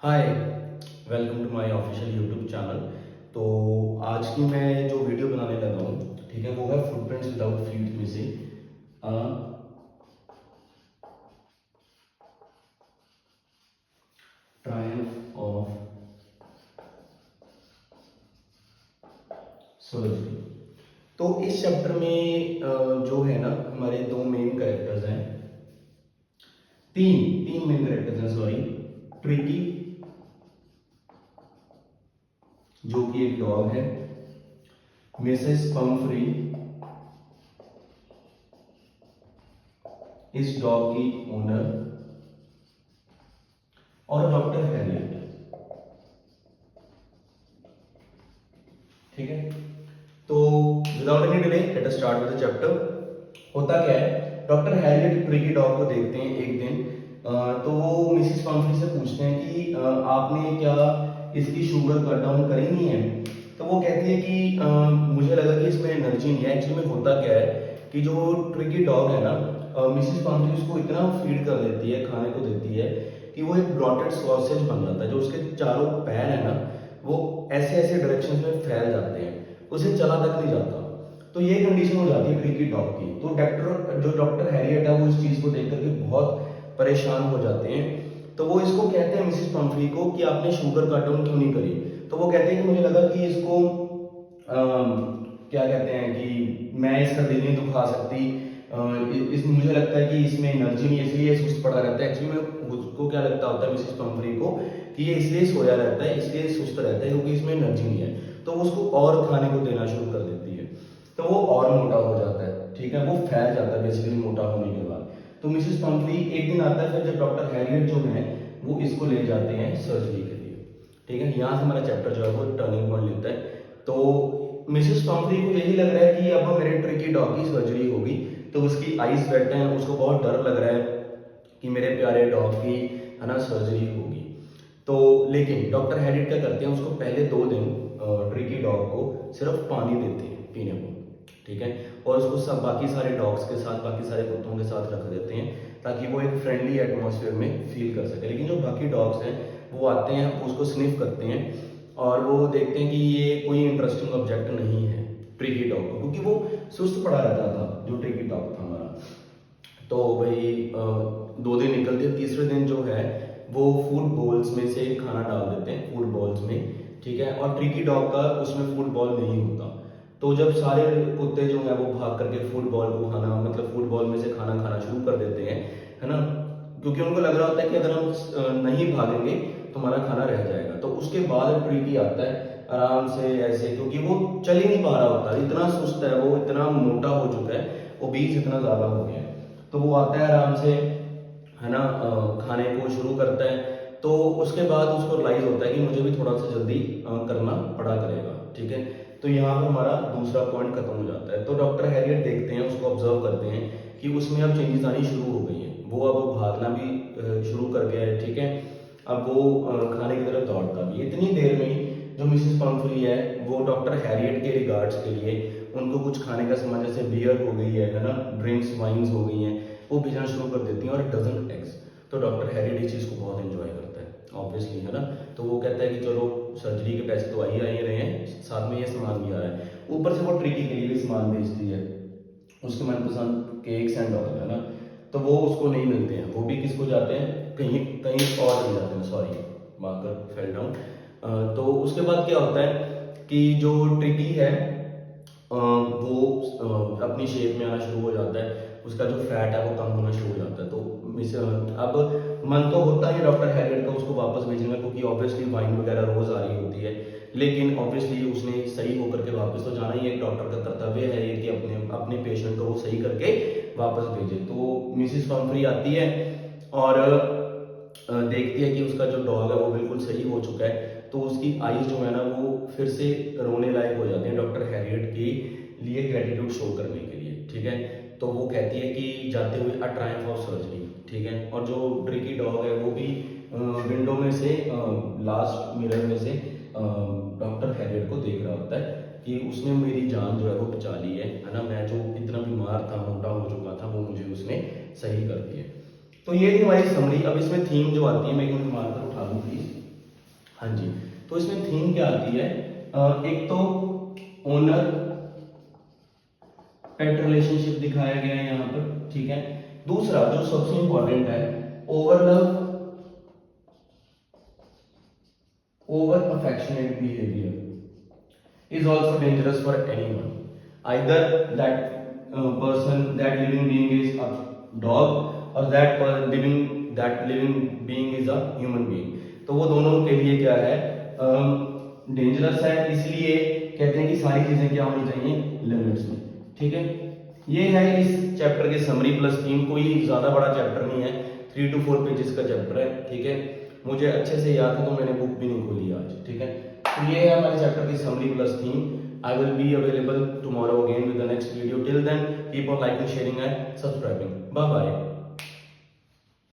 Hi, welcome to my official YouTube channel. तो आज की मैं जो वीडियो बनाने लगा हूँ, ठीक है, वो है footprints without feet missing. Triumph of surgery. तो इस चैप्टर में जो है ना, हमारे दो मेन कैरेक्टर्स हैं, तीन तीन मेन कैरेक्टर्स हैं, सॉरी। ट्रिकी, जो कि एक डॉग है, मिसेस पम्फ्री, इस डॉग की ओनर, और डॉक्टर हैरियट। ठीक है, तो without any delay let us start with the chapter. होता क्या है, डॉक्टर हैरियट ट्रिकी डॉग को देखते हैं एक दिन। तो वो मिसिस पम्फ्री से पूछते हैं कि आपने क्या इसकी शुगर कट डाउन करी नहीं है। तो वो कहती है कि मुझे लगा कि इसमें एनर्जी नहीं है। एक्चुअली में होता क्या है कि जो ट्रिकी डॉग है ना, मिसिस पम्फ्री उसको इतना फीड कर देती है, खाने को देती है कि वो एक ब्लॉटेड सॉसेज बन जाता है। जो उसके चारों पैर है ना, वो ऐसे ऐसे डायरेक्शन में फैल जाते हैं, उसे चला तक नहीं जाता। तो ये कंडीशन हो जाती है ट्रिकी डॉग की। तो डॉक्टर हैरियट है, वो इस चीज को देख करके बहुत परेशान हो जाते हैं। तो वो इसको कहते हैं मिसिस पम्फ्री को कि आपने शुगर कट डाउन क्यों नहीं करी। तो वो कहते हैं कि मुझे लगा कि इसको क्या कहते हैं कि मैं इसका दिल नहीं दुखा सकती। मुझे लगता है कि इसमें एनर्जी नहीं है, इसलिए सुस्त पड़ा रहता है। एक्चुअली में उसको क्या लगता होता है मिसिस पम्फ्री को कि ये इसलिए सोया रहता है, इसलिए सुस्त रहता है क्योंकि इसमें एनर्जी नहीं है। तो उसको और खाने को देना शुरू कर देती है, तो वो और मोटा हो जाता है। ठीक है, वो फैल जाता है बेसिकली मोटा होने के बाद। तो मिसिस पम्फ्री एक दिन आता है, फिर जब डॉक्टर हैरियट जो है वो इसको ले जाते हैं सर्जरी के लिए। ठीक है, यहाँ से हमारा चैप्टर जो है वो टर्निंग पॉइंट लेता है। तो मिसिस पम्फ्री को यही लग रहा है कि अब मेरे ट्रिकी डॉग की सर्जरी होगी। तो उसकी आईज वेट है, उसको बहुत डर लग रहा है कि मेरे प्यारे डॉग की है ना सर्जरी होगी। तो लेकिन डॉक्टर हैरियट क्या करते हैं, उसको पहले 2 दिन ट्रिकी डॉग को सिर्फ पानी देते हैं पीने को। ठीक है, और उसको सब बाकी सारे डॉग्स के साथ, बाकी सारे कुत्तों के साथ रख देते हैं ताकि वो एक फ्रेंडली एटमॉस्फेयर में फील कर सके। लेकिन जो बाकी डॉग्स हैं वो आते हैं, उसको स्निफ करते हैं और वो देखते हैं कि ये कोई इंटरेस्टिंग ऑब्जेक्ट नहीं है ट्रिकी डॉग को, क्योंकि वो सुस्त पड़ा रहता था जो ट्रिकी डॉग था हमारा। तो भाई 2 दिन निकलते, तीसरे दिन जो है वो फूड बॉल्स में से खाना डाल देते हैं, फूड बॉल्स में। ठीक है, और ट्रिकी डॉग का उसमें फूड बॉल नहीं होता। तो जब सारे कुत्ते जो हैं वो भाग करके फूड बॉल को खाना, मतलब फूड बॉल में से खाना खाना शुरू कर देते हैं, है ना, क्योंकि उनको लग रहा होता है कि अगर हम नहीं भागेंगे तो हमारा खाना रह जाएगा। तो उसके बाद ट्रिकी आता है आराम से ऐसे, क्योंकि वो चल ही नहीं पा रहा होता, इतना सुस्त है वो, इतना मोटा हो चुका है, ओबीस इतना ज्यादा हो गया है। तो वो आता है आराम से, है ना, खाने को शुरू करता है। तो उसके बाद उसको रियलाइज होता है कि मुझे भी थोड़ा सा जल्दी करना पड़ा करेगा। ठीक है, तो यहाँ पर हमारा दूसरा पॉइंट खत्म हो जाता है। तो डॉक्टर हैरियट देखते हैं, उसको ऑब्जर्व करते हैं कि उसमें अब चेंजेस आनी शुरू हो गई हैं। वो अब भागना भी शुरू कर गया है। ठीक है, अब वो खाने की तरफ दौड़ता भी है। इतनी देर में ही जो मिसिस पम्फ्री है वो डॉक्टर हैरियट के रिगार्ड्स के लिए उनको कुछ खाने का सामान, जैसे बियर हो गई है ना, ड्रिंक्स वाइन्स हो गई हैं, वो भेजना शुरू कर देती हैं, और डजन एग्स। तो डॉक्टर हैरियट इस चीज़ को बहुत एंजॉय करता है ऑब्वियसली, है ना। तो वो कहता है कि चलो सर्जरी के पैसे तो आ ही रहे हैं, साथ में ये सामान भी आ रहा है। ऊपर से वो ट्रिकी के लिए भी सामान भेजती है, उसके मनपसंद केक्स एंड ऑल, है ना। तो वो उसको नहीं मिलते हैं, वो भी किसको जाते हैं, कहीं कहीं और चले जाते हैं, सॉरी मार्कर फेल डाउन। तो उसके बाद क्या होता है कि जो ट्रिकी है वो अपनी शेप में आना शुरू हो जाता है, उसका जो फैट है वो कम होना शुरू हो जाता है। तो अब मन तो होता है डॉक्टर हैरियट का उसको वापस भेजने का, क्योंकि ऑब्वियसली वाइन वगैरह रोज आ रही होती है। लेकिन ऑब्वियसली उसने सही होकर के वापस तो जाना ही, एक डॉक्टर का कर्तव्य है ये कि अपने अपने पेशेंट को वो सही करके वापस भेजे। तो मिसिस पम्फ्री आती है और देखती है कि उसका जो डॉग है वो बिल्कुल सही हो चुका है। तो उसकी आईज जो है ना वो फिर से रोने लायक हो जाती है डॉक्टर हैरियट के लिए ग्रेटिट्यूड शो करने के लिए। ठीक है, तो वो कहती है कि जाते हुए अ ट्रायम्फ ऑफ सर्जरी। ठीक है, और जो ट्रिकी डॉग है वो भी विंडो में से, लास्ट मिरर में से डॉक्टर हैरियट को देख रहा होता है कि उसने मेरी जान जो है वो बचा ली है ना। मैं जो इतना बीमार था, मोटा हो चुका था, वो मुझे उसने सही कर दिया। तो ये थी हमारी समरी। अब इसमें थीम जो आती है, मैं एक मार्कर उठा लूँ प्लीज। हाँ जी, तो इसमें थीम क्या आती है? एक तो ओनर पेट रिलेशनशिप दिखाया गया है यहाँ पर, ठीक है। दूसरा जो सबसे इंपॉर्टेंट है, over love, over affectionate behavior is also dangerous for anyone. Either that living being is a dog or that living being is a human being. तो वो दोनों के लिए क्या है, डेंजरस है, इसलिए कहते हैं कि सारी चीजें क्या होनी चाहिए, लिमिट्स में, ठीक है। ये है इस चैप्टर के समरी प्लस थीम। कोई ज्यादा बड़ा चैप्टर नहीं है, 3 to 4 पेजेस का चैप्टर है, ठीक है। मुझे अच्छे से याद है तो मैंने बुक भी नहीं खोली आज, ठीक है। तो ये है हमारे चैप्टर की summary plus theme. I will be available tomorrow again with the next video. Till then, keep on liking, sharing and subscribing. Bye bye.